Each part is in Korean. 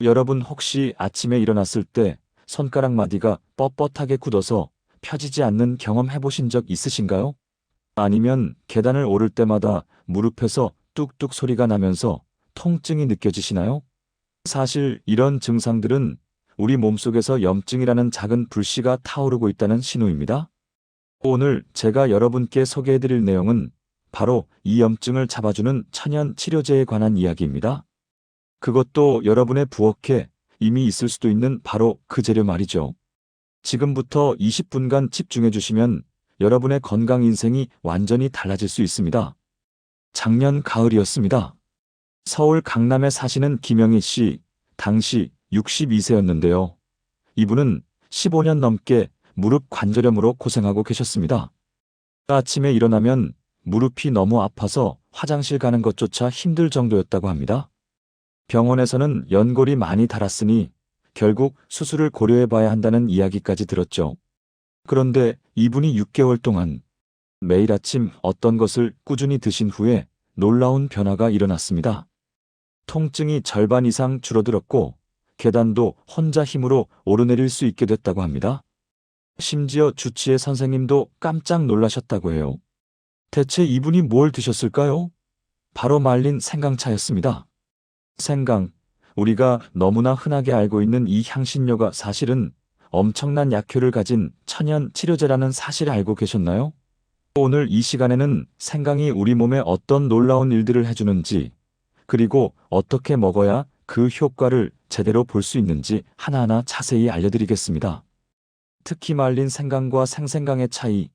여러분 혹시 아침에 일어났을 때 손가락 마디가 뻣뻣하게 굳어서 펴지지 않는 경험 해보신 적 있으신가요? 아니면 계단을 오를 때마다 무릎에서 뚝뚝 소리가 나면서 통증이 느껴지시나요? 사실 이런 증상들은 우리 몸속에서 염증이라는 작은 불씨가 타오르고 있다는 신호입니다. 오늘 제가 여러분께 소개해드릴 내용은 바로 이 염증을 잡아주는 천연 치료제에 관한 이야기입니다. 그것도 여러분의 부엌에 이미 있을 수도 있는 바로 그 재료 말이죠. 지금부터 20분간 집중해 주시면 여러분의 건강 인생이 완전히 달라질 수 있습니다. 작년 가을이었습니다. 서울 강남에 사시는 김영희 씨, 당시 62세였는데요. 이분은 15년 넘게 무릎 관절염으로 고생하고 계셨습니다. 아침에 일어나면 무릎이 너무 아파서 화장실 가는 것조차 힘들 정도였다고 합니다. 병원에서는 연골이 많이 닳았으니 결국 수술을 고려해 봐야 한다는 이야기까지 들었죠. 그런데 이분이 6개월 동안 매일 아침 어떤 것을 꾸준히 드신 후에 놀라운 변화가 일어났습니다. 통증이 절반 이상 줄어들었고 계단도 혼자 힘으로 오르내릴 수 있게 됐다고 합니다. 심지어 주치의 선생님도 깜짝 놀라셨다고 해요. 대체 이분이 뭘 드셨을까요? 바로 말린 생강차였습니다. 생강, 우리가 너무나 흔하게 알고 있는 이 향신료가 사실은 엄청난 약효를 가진 천연 치료제라는 사실 알고 계셨나요? 오늘 이 시간에는 생강이 우리 몸에 어떤 놀라운 일들을 해주는지, 그리고 어떻게 먹어야 그 효과를 제대로 볼 수 있는지 하나하나 자세히 알려드리겠습니다. 특히 말린 생강과 생생강의 차이,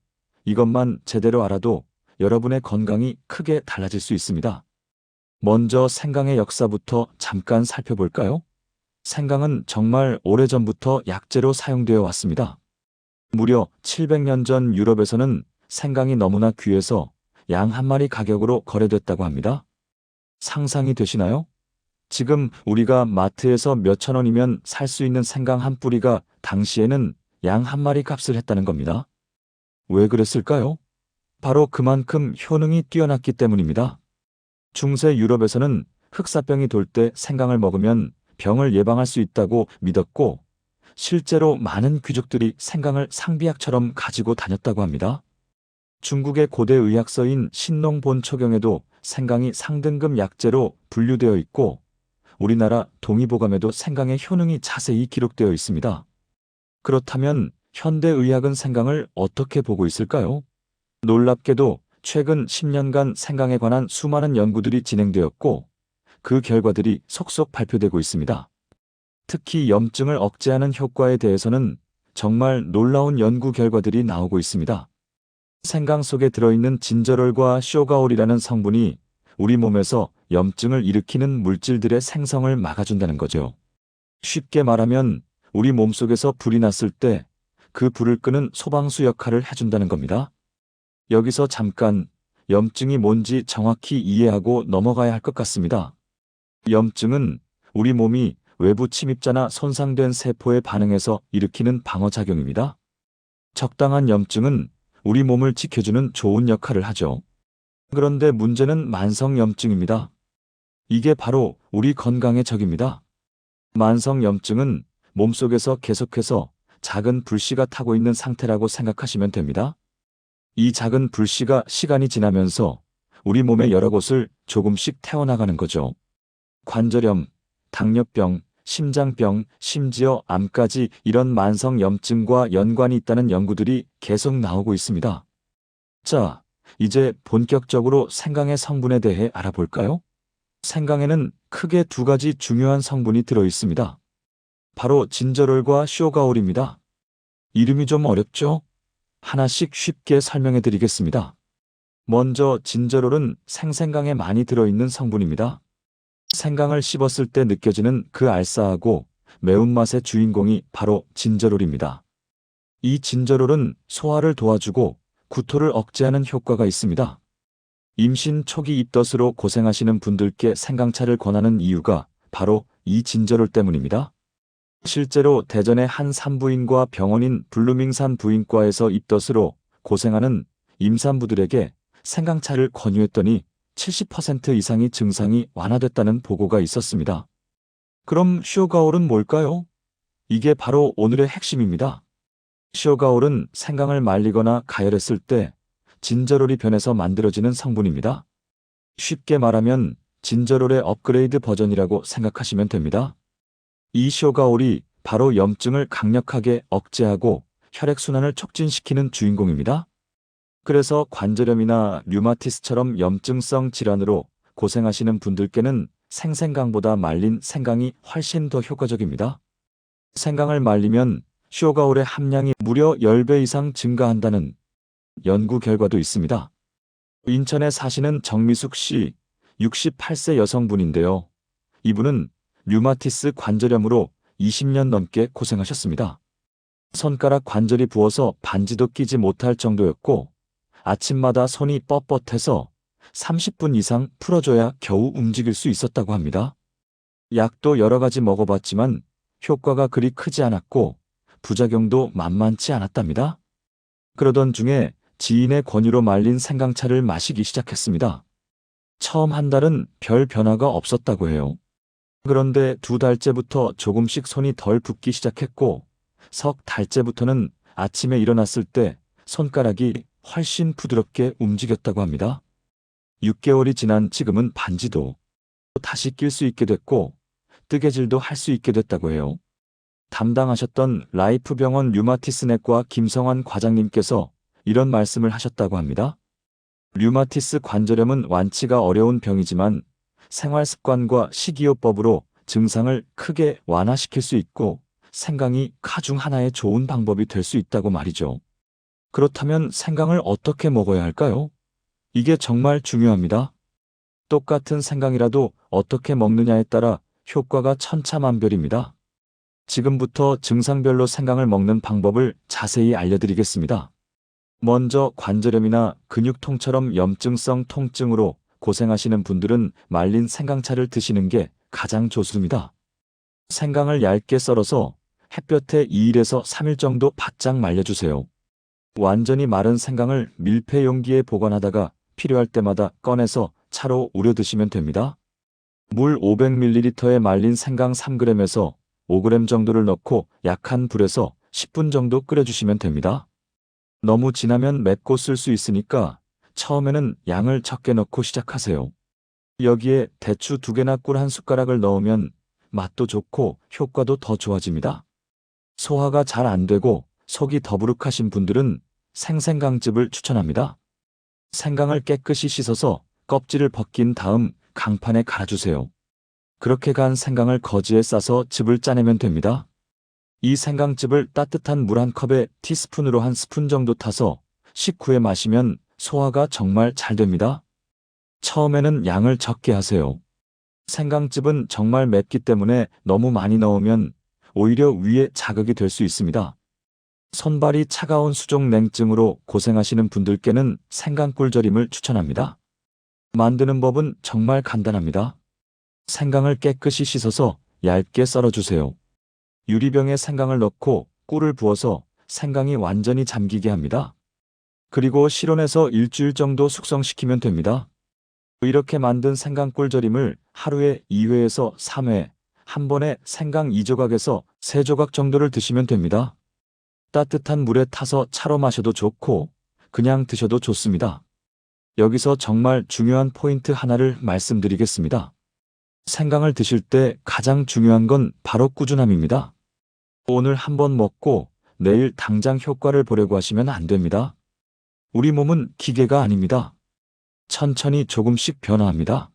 이것만 제대로 알아도 여러분의 건강이 크게 달라질 수 있습니다. 먼저 생강의 역사부터 잠깐 살펴볼까요? 생강은 정말 오래전부터 약재로 사용되어 왔습니다. 무려 700년 전 유럽에서는 생강이 너무나 귀해서 양 한 마리 가격으로 거래됐다고 합니다. 상상이 되시나요? 지금 우리가 마트에서 몇천 원이면 살 수 있는 생강 한 뿌리가 당시에는 양 한 마리 값을 했다는 겁니다. 왜 그랬을까요? 바로 그만큼 효능이 뛰어났기 때문입니다. 중세 유럽에서는 흑사병이 돌 때 생강을 먹으면 병을 예방할 수 있다고 믿었고, 실제로 많은 귀족들이 생강을 상비약처럼 가지고 다녔다고 합니다. 중국의 고대 의학서인 신농본초경에도 생강이 상등급 약재로 분류되어 있고, 우리나라 동의보감에도 생강의 효능이 자세히 기록되어 있습니다. 그렇다면 현대의학은 생강을 어떻게 보고 있을까요? 놀랍게도 최근 10년간 생강에 관한 수많은 연구들이 진행되었고, 그 결과들이 속속 발표되고 있습니다. 특히 염증을 억제하는 효과에 대해서는 정말 놀라운 연구 결과들이 나오고 있습니다. 생강 속에 들어있는 진저롤과 쇼가올이라는 성분이 우리 몸에서 염증을 일으키는 물질들의 생성을 막아준다는 거죠. 쉽게 말하면 우리 몸속에서 불이 났을 때 그 불을 끄는 소방수 역할을 해준다는 겁니다. 여기서 잠깐 염증이 뭔지 정확히 이해하고 넘어가야 할 것 같습니다. 염증은 우리 몸이 외부 침입자나 손상된 세포에 반응해서 일으키는 방어작용입니다. 적당한 염증은 우리 몸을 지켜주는 좋은 역할을 하죠. 그런데 문제는 만성염증입니다. 이게 바로 우리 건강의 적입니다. 만성염증은 몸속에서 계속해서 작은 불씨가 타고 있는 상태라고 생각하시면 됩니다. 이 작은 불씨가 시간이 지나면서 우리 몸의 여러 곳을 조금씩 태워나가는 거죠. 관절염, 당뇨병, 심장병, 심지어 암까지 이런 만성염증과 연관이 있다는 연구들이 계속 나오고 있습니다. 자, 이제 본격적으로 생강의 성분에 대해 알아볼까요? 생강에는 크게 두 가지 중요한 성분이 들어 있습니다. 바로 진저롤과 쇼가올입니다. 이름이 좀 어렵죠? 하나씩 쉽게 설명해 드리겠습니다. 먼저 진저롤은 생강에 많이 들어있는 성분입니다. 생강을 씹었을 때 느껴지는 그 알싸하고 매운맛의 주인공이 바로 진저롤입니다. 이 진저롤은 소화를 도와주고 구토를 억제하는 효과가 있습니다. 임신 초기 입덧으로 고생하시는 분들께 생강차를 권하는 이유가 바로 이 진저롤 때문입니다. 실제로 대전의 한 산부인과 병원인 블루밍산 부인과에서 입덧으로 고생하는 임산부들에게 생강차를 권유했더니 70% 이상의 증상이 완화됐다는 보고가 있었습니다. 그럼 쇼가올은 뭘까요? 이게 바로 오늘의 핵심입니다. 쇼가올은 생강을 말리거나 가열했을 때 진저롤이 변해서 만들어지는 성분입니다. 쉽게 말하면 진저롤의 업그레이드 버전이라고 생각하시면 됩니다. 이 쇼가올이 바로 염증을 강력하게 억제하고 혈액순환을 촉진시키는 주인공입니다. 그래서 관절염이나 류마티스처럼 염증성 질환으로 고생하시는 분들께는 생생강보다 말린 생강이 훨씬 더 효과적입니다. 생강을 말리면 쇼가올의 함량이 무려 10배 이상 증가한다는 연구 결과도 있습니다. 인천에 사시는 정미숙 씨, 68세 여성분인데요. 이분은 류마티스 관절염으로 20년 넘게 고생하셨습니다. 손가락 관절이 부어서 반지도 끼지 못할 정도였고 아침마다 손이 뻣뻣해서 30분 이상 풀어줘야 겨우 움직일 수 있었다고 합니다. 약도 여러 가지 먹어봤지만 효과가 그리 크지 않았고 부작용도 만만치 않았답니다. 그러던 중에 지인의 권유로 말린 생강차를 마시기 시작했습니다. 처음 한 달은 별 변화가 없었다고 해요. 그런데 2달째부터 조금씩 손이 덜 붓기 시작했고 석 달째부터는 아침에 일어났을 때 손가락이 훨씬 부드럽게 움직였다고 합니다. 6개월이 지난 지금은 반지도 다시 낄 수 있게 됐고 뜨개질도 할 수 있게 됐다고 해요. 담당하셨던 라이프병원 류마티스내과 김성환 과장님께서 이런 말씀을 하셨다고 합니다. 류마티스 관절염은 완치가 어려운 병이지만 생활습관과 식이요법으로 증상을 크게 완화시킬 수 있고 생강이 가중 하나의 좋은 방법이 될 수 있다고 말이죠. 그렇다면 생강을 어떻게 먹어야 할까요? 이게 정말 중요합니다. 똑같은 생강이라도 어떻게 먹느냐에 따라 효과가 천차만별입니다. 지금부터 증상별로 생강을 먹는 방법을 자세히 알려드리겠습니다. 먼저 관절염이나 근육통처럼 염증성 통증으로 고생하시는 분들은 말린 생강차를 드시는 게 가장 좋습니다. 생강을 얇게 썰어서 햇볕에 2일에서 3일 정도 바짝 말려주세요. 완전히 마른 생강을 밀폐 용기에 보관하다가 필요할 때마다 꺼내서 차로 우려 드시면 됩니다. 물 500ml에 말린 생강 3g에서 5g 정도를 넣고 약한 불에서 10분 정도 끓여주시면 됩니다. 너무 진하면 맵고 쓸 수 있으니까 처음에는 양을 적게 넣고 시작하세요. 여기에 대추 2개나 꿀 1숟가락을 넣으면 맛도 좋고 효과도 더 좋아집니다. 소화가 잘 안 되고 속이 더부룩하신 분들은 생생강즙을 추천합니다. 생강을 깨끗이 씻어서 껍질을 벗긴 다음 강판에 갈아주세요. 그렇게 간 생강을 거지에 싸서 즙을 짜내면 됩니다. 이 생강즙을 따뜻한 물 1컵에 티스푼으로 1스푼 정도 타서 식후에 마시면 소화가 정말 잘 됩니다. 처음에는 양을 적게 하세요. 생강즙은 정말 맵기 때문에 너무 많이 넣으면 오히려 위에 자극이 될 수 있습니다. 손발이 차가운 수족냉증으로 고생하시는 분들께는 생강꿀절임을 추천합니다. 만드는 법은 정말 간단합니다. 생강을 깨끗이 씻어서 얇게 썰어주세요. 유리병에 생강을 넣고 꿀을 부어서 생강이 완전히 잠기게 합니다. 그리고 실온에서 일주일 정도 숙성시키면 됩니다. 이렇게 만든 생강꿀절임을 하루에 2회에서 3회, 한 번에 생강 2조각에서 3조각 정도를 드시면 됩니다. 따뜻한 물에 타서 차로 마셔도 좋고 그냥 드셔도 좋습니다. 여기서 정말 중요한 포인트 하나를 말씀드리겠습니다. 생강을 드실 때 가장 중요한 건 바로 꾸준함입니다. 오늘 한번 먹고 내일 당장 효과를 보려고 하시면 안 됩니다. 우리 몸은 기계가 아닙니다. 천천히 조금씩 변화합니다.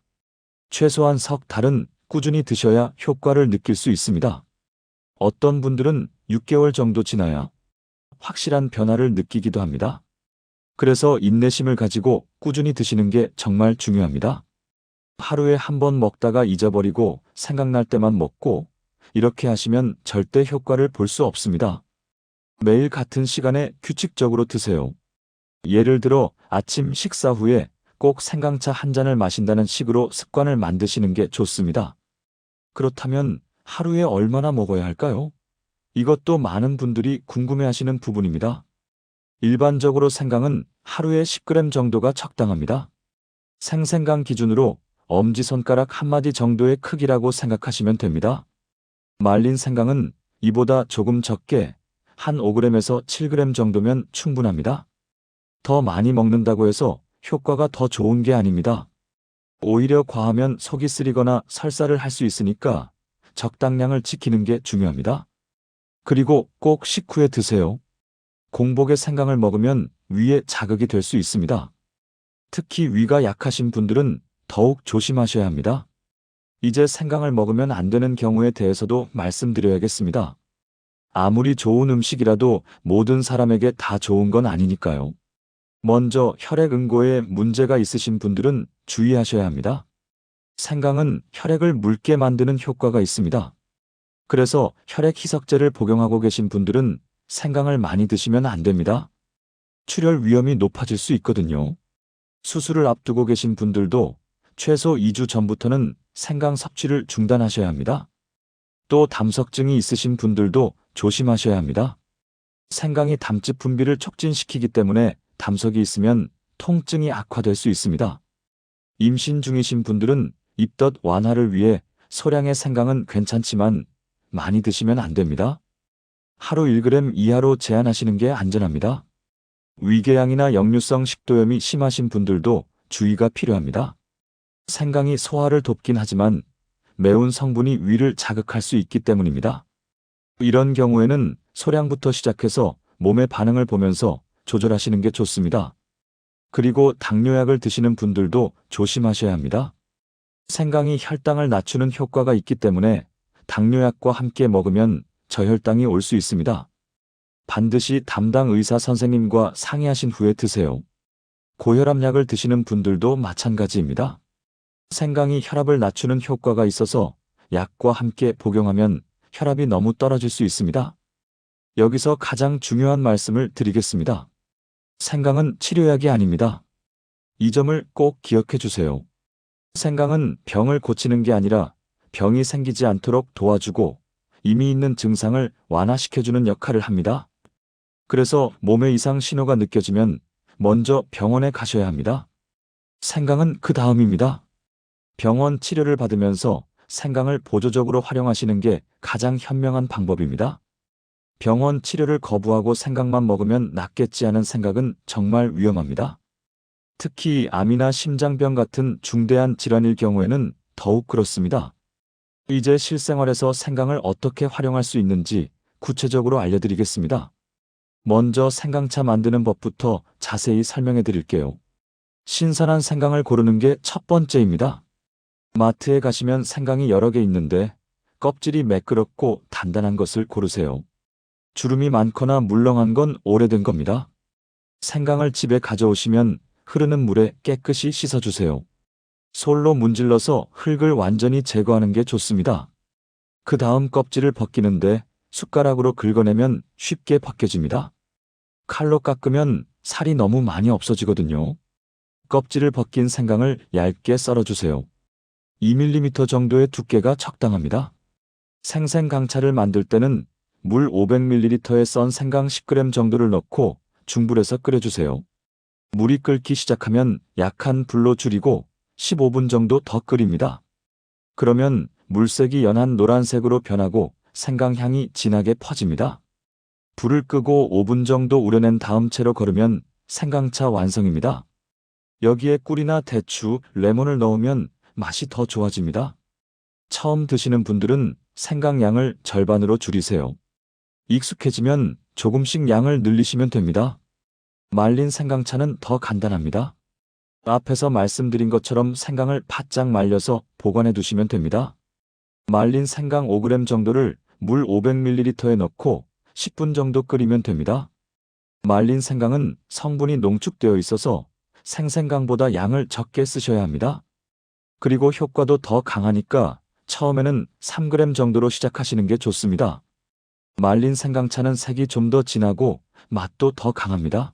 최소한 석 달은 꾸준히 드셔야 효과를 느낄 수 있습니다. 어떤 분들은 6개월 정도 지나야 확실한 변화를 느끼기도 합니다. 그래서 인내심을 가지고 꾸준히 드시는 게 정말 중요합니다. 하루에 한 번 먹다가 잊어버리고 생각날 때만 먹고 이렇게 하시면 절대 효과를 볼 수 없습니다. 매일 같은 시간에 규칙적으로 드세요. 예를 들어 아침 식사 후에 꼭 생강차 한 잔을 마신다는 식으로 습관을 만드시는 게 좋습니다. 그렇다면 하루에 얼마나 먹어야 할까요? 이것도 많은 분들이 궁금해하시는 부분입니다. 일반적으로 생강은 하루에 10g 정도가 적당합니다. 생생강 기준으로 엄지손가락 1마디 정도의 크기라고 생각하시면 됩니다. 말린 생강은 이보다 조금 적게 한 5g에서 7g 정도면 충분합니다. 더 많이 먹는다고 해서 효과가 더 좋은 게 아닙니다. 오히려 과하면 속이 쓰리거나 설사를 할 수 있으니까 적당량을 지키는 게 중요합니다. 그리고 꼭 식후에 드세요. 공복에 생강을 먹으면 위에 자극이 될 수 있습니다. 특히 위가 약하신 분들은 더욱 조심하셔야 합니다. 이제 생강을 먹으면 안 되는 경우에 대해서도 말씀드려야겠습니다. 아무리 좋은 음식이라도 모든 사람에게 다 좋은 건 아니니까요. 먼저 혈액 응고에 문제가 있으신 분들은 주의하셔야 합니다. 생강은 혈액을 묽게 만드는 효과가 있습니다. 그래서 혈액 희석제를 복용하고 계신 분들은 생강을 많이 드시면 안 됩니다. 출혈 위험이 높아질 수 있거든요. 수술을 앞두고 계신 분들도 최소 2주 전부터는 생강 섭취를 중단하셔야 합니다. 또 담석증이 있으신 분들도 조심하셔야 합니다. 생강이 담즙 분비를 촉진시키기 때문에 담석이 있으면 통증이 악화될 수 있습니다. 임신 중이신 분들은 입덧 완화를 위해 소량의 생강은 괜찮지만 많이 드시면 안 됩니다. 하루 1g 이하로 제한하시는 게 안전합니다. 위궤양이나 역류성 식도염이 심하신 분들도 주의가 필요합니다. 생강이 소화를 돕긴 하지만 매운 성분이 위를 자극할 수 있기 때문입니다. 이런 경우에는 소량부터 시작해서 몸의 반응을 보면서 조절하시는 게 좋습니다. 그리고 당뇨약을 드시는 분들도 조심하셔야 합니다. 생강이 혈당을 낮추는 효과가 있기 때문에 당뇨약과 함께 먹으면 저혈당이 올 수 있습니다. 반드시 담당 의사 선생님과 상의하신 후에 드세요. 고혈압약을 드시는 분들도 마찬가지입니다. 생강이 혈압을 낮추는 효과가 있어서 약과 함께 복용하면 혈압이 너무 떨어질 수 있습니다. 여기서 가장 중요한 말씀을 드리겠습니다. 생강은 치료약이 아닙니다. 이 점을 꼭 기억해 주세요. 생강은 병을 고치는 게 아니라 병이 생기지 않도록 도와주고 이미 있는 증상을 완화시켜주는 역할을 합니다. 그래서 몸에 이상 신호가 느껴지면 먼저 병원에 가셔야 합니다. 생강은 그 다음입니다. 병원 치료를 받으면서 생강을 보조적으로 활용하시는 게 가장 현명한 방법입니다. 병원 치료를 거부하고 생강만 먹으면 낫겠지 하는 생각은 정말 위험합니다. 특히 암이나 심장병 같은 중대한 질환일 경우에는 더욱 그렇습니다. 이제 실생활에서 생강을 어떻게 활용할 수 있는지 구체적으로 알려드리겠습니다. 먼저 생강차 만드는 법부터 자세히 설명해 드릴게요. 신선한 생강을 고르는 게 첫 번째입니다. 마트에 가시면 생강이 여러 개 있는데 껍질이 매끄럽고 단단한 것을 고르세요. 주름이 많거나 물렁한 건 오래된 겁니다. 생강을 집에 가져오시면 흐르는 물에 깨끗이 씻어주세요. 솔로 문질러서 흙을 완전히 제거하는 게 좋습니다. 그 다음 껍질을 벗기는데 숟가락으로 긁어내면 쉽게 벗겨집니다. 칼로 깎으면 살이 너무 많이 없어지거든요. 껍질을 벗긴 생강을 얇게 썰어주세요. 2mm 정도의 두께가 적당합니다. 생생강차를 만들 때는 물 500ml에 썬 생강 10g 정도를 넣고 중불에서 끓여주세요. 물이 끓기 시작하면 약한 불로 줄이고 15분 정도 더 끓입니다. 그러면 물색이 연한 노란색으로 변하고 생강향이 진하게 퍼집니다. 불을 끄고 5분 정도 우려낸 다음 채로 걸으면 생강차 완성입니다. 여기에 꿀이나 대추, 레몬을 넣으면 맛이 더 좋아집니다. 처음 드시는 분들은 생강량을 절반으로 줄이세요. 익숙해지면 조금씩 양을 늘리시면 됩니다. 말린 생강차는 더 간단합니다. 앞에서 말씀드린 것처럼 생강을 바짝 말려서 보관해 두시면 됩니다. 말린 생강 5g 정도를 물 500ml에 넣고 10분 정도 끓이면 됩니다. 말린 생강은 성분이 농축되어 있어서 생생강보다 양을 적게 쓰셔야 합니다. 그리고 효과도 더 강하니까 처음에는 3g 정도로 시작하시는 게 좋습니다. 말린 생강차는 색이 좀 더 진하고 맛도 더 강합니다.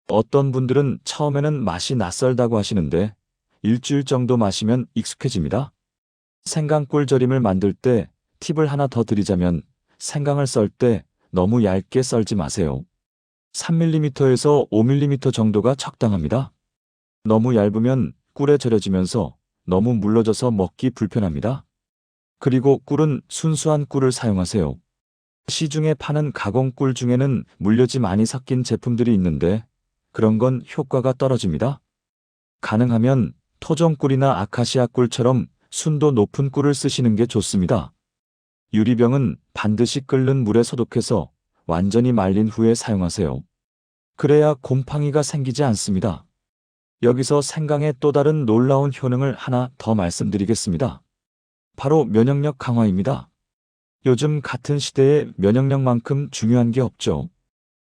어떤 분들은 처음에는 맛이 낯설다고 하시는데 일주일 정도 마시면 익숙해집니다. 생강꿀 절임을 만들 때 팁을 하나 더 드리자면 생강을 썰 때 너무 얇게 썰지 마세요. 3mm에서 5mm 정도가 적당합니다. 너무 얇으면 꿀에 절여지면서 너무 물러져서 먹기 불편합니다. 그리고 꿀은 순수한 꿀을 사용하세요. 시중에 파는 가공 꿀 중에는 물엿이 많이 섞인 제품들이 있는데 그런 건 효과가 떨어집니다. 가능하면 토종꿀이나 아카시아 꿀처럼 순도 높은 꿀을 쓰시는 게 좋습니다. 유리병은 반드시 끓는 물에 소독해서 완전히 말린 후에 사용하세요. 그래야 곰팡이가 생기지 않습니다. 여기서 생강의 또 다른 놀라운 효능을 하나 더 말씀드리겠습니다. 바로 면역력 강화입니다. 요즘 같은 시대에 면역력만큼 중요한 게 없죠.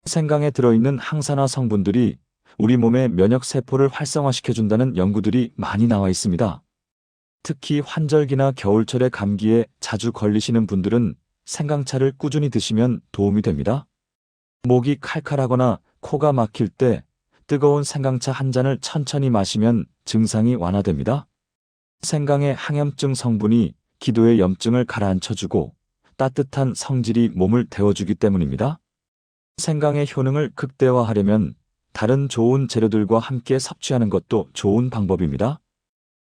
생강에 들어있는 항산화 성분들이 우리 몸의 면역세포를 활성화시켜준다는 연구들이 많이 나와 있습니다. 특히 환절기나 겨울철의 감기에 자주 걸리시는 분들은 생강차를 꾸준히 드시면 도움이 됩니다. 목이 칼칼하거나 코가 막힐 때 뜨거운 생강차 한 잔을 천천히 마시면 증상이 완화됩니다. 생강의 항염증 성분이 기도의 염증을 가라앉혀주고 따뜻한 성질이 몸을 데워주기 때문입니다. 생강의 효능을 극대화하려면 다른 좋은 재료들과 함께 섭취하는 것도 좋은 방법입니다.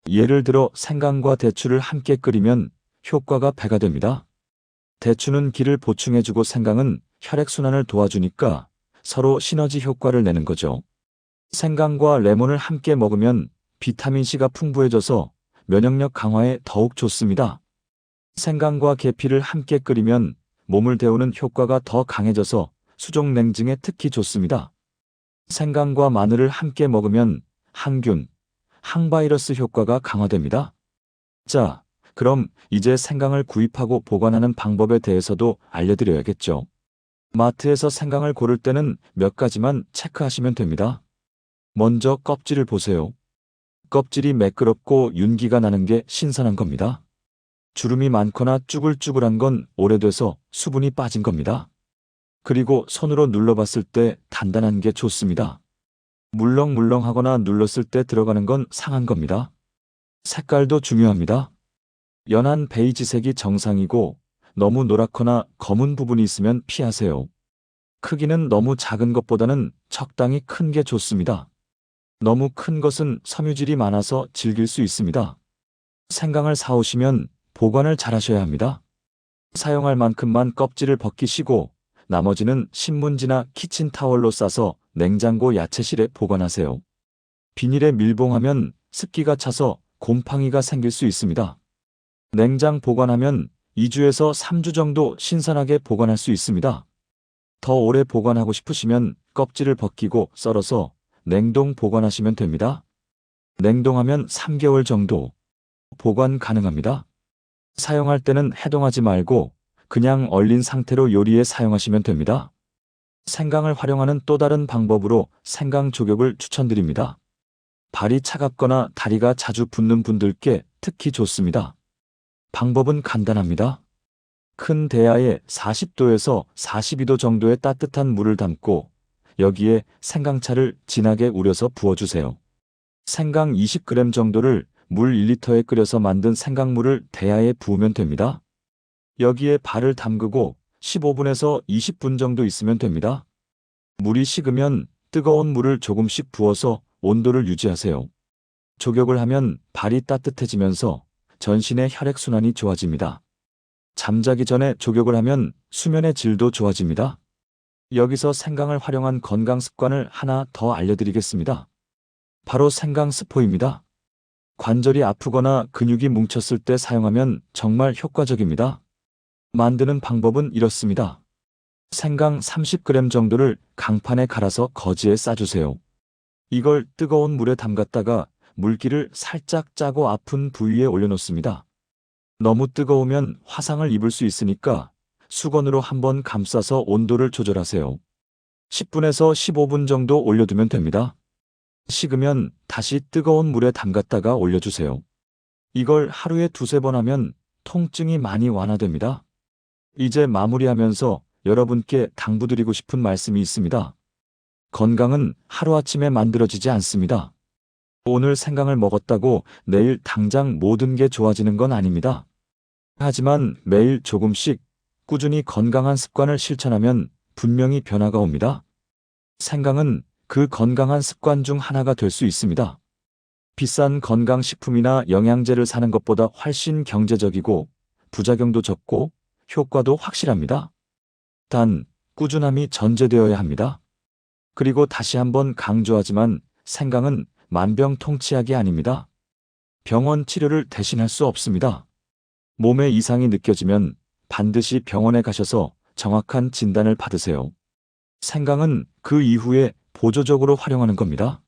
예를 들어 생강과 대추를 함께 끓이면 효과가 배가 됩니다. 대추는 기를 보충해주고 생강은 혈액순환을 도와주니까 서로 시너지 효과를 내는 거죠. 생강과 레몬을 함께 먹으면 비타민C가 풍부해져서 면역력 강화에 더욱 좋습니다. 생강과 계피를 함께 끓이면 몸을 데우는 효과가 더 강해져서 수족 냉증에 특히 좋습니다. 생강과 마늘을 함께 먹으면 항균, 항바이러스 효과가 강화됩니다. 자, 그럼 이제 생강을 구입하고 보관하는 방법에 대해서도 알려드려야겠죠. 마트에서 생강을 고를 때는 몇 가지만 체크하시면 됩니다. 먼저 껍질을 보세요. 껍질이 매끄럽고 윤기가 나는 게 신선한 겁니다. 주름이 많거나 쭈글쭈글한 건 오래돼서 수분이 빠진 겁니다. 그리고 손으로 눌러봤을 때 단단한 게 좋습니다. 물렁물렁하거나 눌렀을 때 들어가는 건 상한 겁니다. 색깔도 중요합니다. 연한 베이지색이 정상이고 너무 노랗거나 검은 부분이 있으면 피하세요. 크기는 너무 작은 것보다는 적당히 큰 게 좋습니다. 너무 큰 것은 섬유질이 많아서 질길 수 있습니다. 생강을 사오시면 보관을 잘 하셔야 합니다. 사용할 만큼만 껍질을 벗기시고 나머지는 신문지나 키친타월로 싸서 냉장고 야채실에 보관하세요. 비닐에 밀봉하면 습기가 차서 곰팡이가 생길 수 있습니다. 냉장 보관하면 2주에서 3주 정도 신선하게 보관할 수 있습니다. 더 오래 보관하고 싶으시면 껍질을 벗기고 썰어서 냉동 보관하시면 됩니다. 냉동하면 3개월 정도 보관 가능합니다. 사용할 때는 해동하지 말고 그냥 얼린 상태로 요리에 사용하시면 됩니다. 생강을 활용하는 또 다른 방법으로 생강 조격을 추천드립니다. 발이 차갑거나 다리가 자주 붓는 분들께 특히 좋습니다. 방법은 간단합니다. 큰 대야에 40도에서 42도 정도의 따뜻한 물을 담고 여기에 생강차를 진하게 우려서 부어주세요. 생강 20g 정도를 물 1리터에 끓여서 만든 생강물을 대야에 부으면 됩니다. 여기에 발을 담그고 15분에서 20분 정도 있으면 됩니다. 물이 식으면 뜨거운 물을 조금씩 부어서 온도를 유지하세요. 조격을 하면 발이 따뜻해지면서 전신의 혈액순환이 좋아집니다. 잠자기 전에 조격을 하면 수면의 질도 좋아집니다. 여기서 생강을 활용한 건강 습관을 하나 더 알려드리겠습니다. 바로 생강 스포입니다. 관절이 아프거나 근육이 뭉쳤을 때 사용하면 정말 효과적입니다. 만드는 방법은 이렇습니다. 생강 30g 정도를 강판에 갈아서 거즈에 싸주세요. 이걸 뜨거운 물에 담갔다가 물기를 살짝 짜고 아픈 부위에 올려놓습니다. 너무 뜨거우면 화상을 입을 수 있으니까 수건으로 한번 감싸서 온도를 조절하세요. 10분에서 15분 정도 올려두면 됩니다. 식으면 다시 뜨거운 물에 담갔다가 올려주세요. 이걸 하루에 2~3번 하면 통증이 많이 완화됩니다. 이제 마무리하면서 여러분께 당부드리고 싶은 말씀이 있습니다. 건강은 하루아침에 만들어지지 않습니다. 오늘 생강을 먹었다고 내일 당장 모든 게 좋아지는 건 아닙니다. 하지만 매일 조금씩 꾸준히 건강한 습관을 실천하면 분명히 변화가 옵니다. 생강은 그 건강한 습관 중 하나가 될 수 있습니다. 비싼 건강식품이나 영양제를 사는 것보다 훨씬 경제적이고 부작용도 적고 효과도 확실합니다. 단, 꾸준함이 전제되어야 합니다. 그리고 다시 한번 강조하지만 생강은 만병통치약이 아닙니다. 병원 치료를 대신할 수 없습니다. 몸에 이상이 느껴지면 반드시 병원에 가셔서 정확한 진단을 받으세요. 생강은 그 이후에 보조적으로 활용하는 겁니다.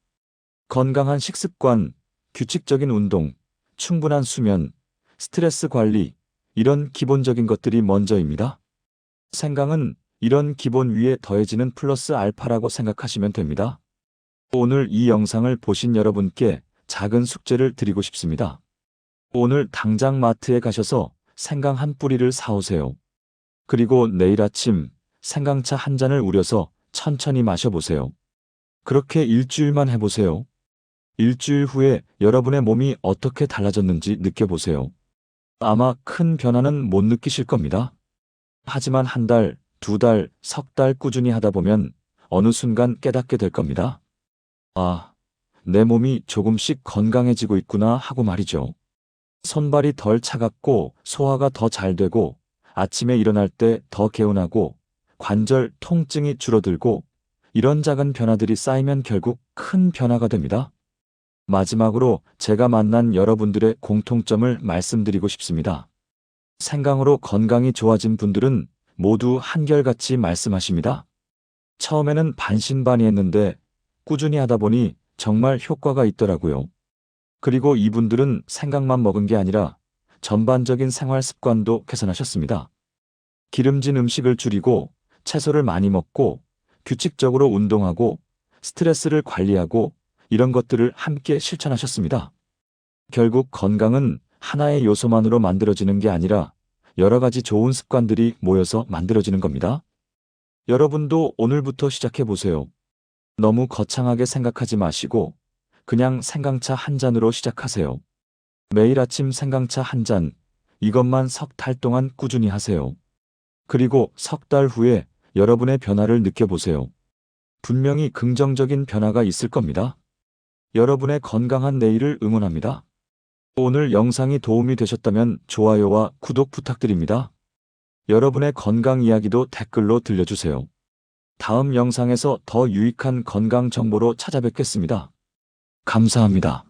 건강한 식습관, 규칙적인 운동, 충분한 수면, 스트레스 관리, 이런 기본적인 것들이 먼저입니다. 생강은 이런 기본 위에 더해지는 플러스 알파라고 생각하시면 됩니다. 오늘 이 영상을 보신 여러분께 작은 숙제를 드리고 싶습니다. 오늘 당장 마트에 가셔서 생강 한 뿌리를 사오세요. 그리고 내일 아침 생강차 한 잔을 우려서 천천히 마셔보세요. 그렇게 일주일만 해보세요. 일주일 후에 여러분의 몸이 어떻게 달라졌는지 느껴보세요. 아마 큰 변화는 못 느끼실 겁니다. 하지만 한 달, 두 달, 석 달 꾸준히 하다 보면 어느 순간 깨닫게 될 겁니다. 아, 내 몸이 조금씩 건강해지고 있구나 하고 말이죠. 손발이 덜 차갑고 소화가 더 잘 되고 아침에 일어날 때 더 개운하고 관절 통증이 줄어들고 이런 작은 변화들이 쌓이면 결국 큰 변화가 됩니다. 마지막으로 제가 만난 여러분들의 공통점을 말씀드리고 싶습니다. 생강으로 건강이 좋아진 분들은 모두 한결같이 말씀하십니다. 처음에는 반신반의했는데 꾸준히 하다 보니 정말 효과가 있더라고요. 그리고 이분들은 생강만 먹은 게 아니라 전반적인 생활 습관도 개선하셨습니다. 기름진 음식을 줄이고 채소를 많이 먹고 규칙적으로 운동하고 스트레스를 관리하고 이런 것들을 함께 실천하셨습니다. 결국 건강은 하나의 요소만으로 만들어지는 게 아니라 여러 가지 좋은 습관들이 모여서 만들어지는 겁니다. 여러분도 오늘부터 시작해 보세요. 너무 거창하게 생각하지 마시고 그냥 생강차 한 잔으로 시작하세요. 매일 아침 생강차 한 잔, 이것만 석 달 동안 꾸준히 하세요. 그리고 석 달 후에 여러분의 변화를 느껴보세요. 분명히 긍정적인 변화가 있을 겁니다. 여러분의 건강한 내일을 응원합니다. 오늘 영상이 도움이 되셨다면 좋아요와 구독 부탁드립니다. 여러분의 건강 이야기도 댓글로 들려주세요. 다음 영상에서 더 유익한 건강 정보로 찾아뵙겠습니다. 감사합니다.